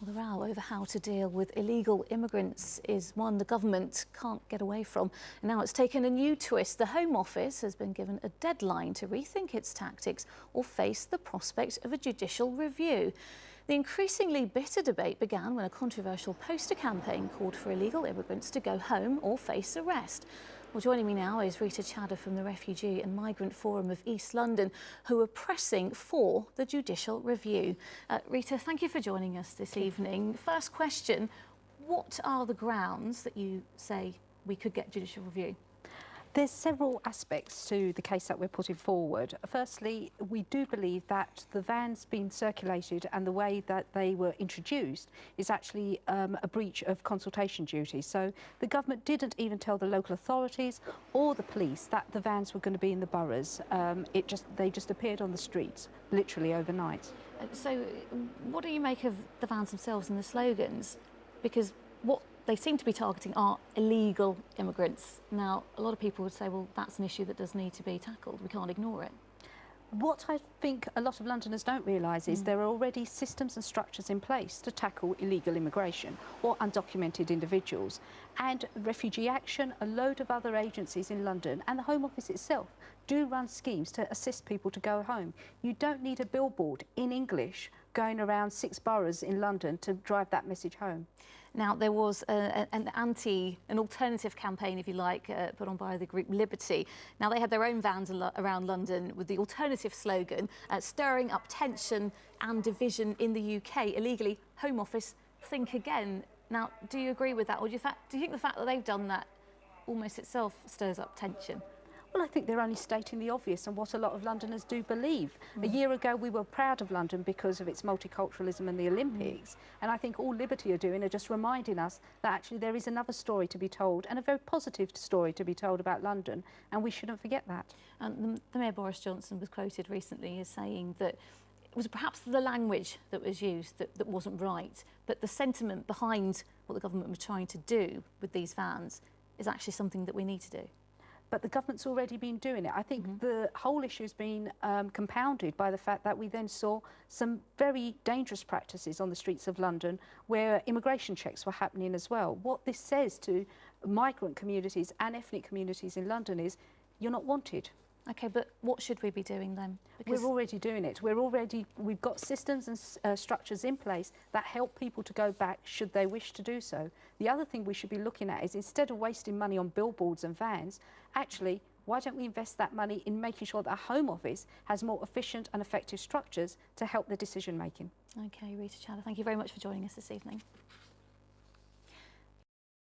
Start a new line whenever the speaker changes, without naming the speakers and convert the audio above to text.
Well, the row over how to deal with illegal immigrants is one the government can't get away from. And now it's taken a new twist. The Home Office has been given a deadline to rethink its tactics or face the prospect of a judicial review. The increasingly bitter debate began when a controversial poster campaign called for illegal immigrants to go home or face arrest. Well, joining me now is Rita Chadha from the Refugee and Migrant Forum of East London, who are pressing for the judicial review. Rita, thank you for joining us this evening. First question, what are the grounds that you say we could get judicial review?
There's several aspects to the case that we're putting forward. Firstly, we do believe that the vans being circulated and the way that they were introduced is actually a breach of consultation duty. So the government didn't even tell the local authorities or the police that the vans were going to be in the boroughs. They just appeared on the streets, literally overnight.
So what do you make of the vans themselves and the slogans? Because what they seem to be targeting are illegal immigrants. Now, a lot of people would say, well, that's an issue that does need to be tackled. We can't ignore it.
What I think a lot of Londoners don't realise is there are already systems and structures in place to tackle illegal immigration or undocumented individuals. And Refugee Action, a load of other agencies in London and the Home Office itself do run schemes to assist people to go home. You don't need a billboard in English going around 6 boroughs in London to drive that message home.
Now, there was an alternative campaign, if you like, put on by the group Liberty. Now, they had their own vans around London with the alternative slogan, stirring up tension and division in the UK illegally. Home Office, think again. Now, do you agree with that? Or do you think the fact that they've done that almost itself stirs up tension?
Well, I think they're only stating the obvious and what a lot of Londoners do believe. A year ago, we were proud of London because of its multiculturalism and the Olympics. And I think all Liberty are doing are just reminding us that actually there is another story to be told and a very positive story to be told about London. And we shouldn't forget that. And
the Mayor Boris Johnson was quoted recently as saying that it was perhaps the language that was used that wasn't right, but the sentiment behind what the government was trying to do with these vans is actually something that we need to do.
But the government's already been doing it. I think the whole issue has been compounded by the fact that we then saw some very dangerous practices on the streets of London where immigration checks were happening as well. What this says to migrant communities and ethnic communities in London is you're not wanted.
OK, but what should we be doing then?
Because we're already doing it. We've got systems and structures in place that help people to go back should they wish to do so. The other thing we should be looking at is instead of wasting money on billboards and vans, actually, why don't we invest that money in making sure that our Home Office has more efficient and effective structures to help the decision making?
OK, Rita Chadha, thank you very much for joining us this evening.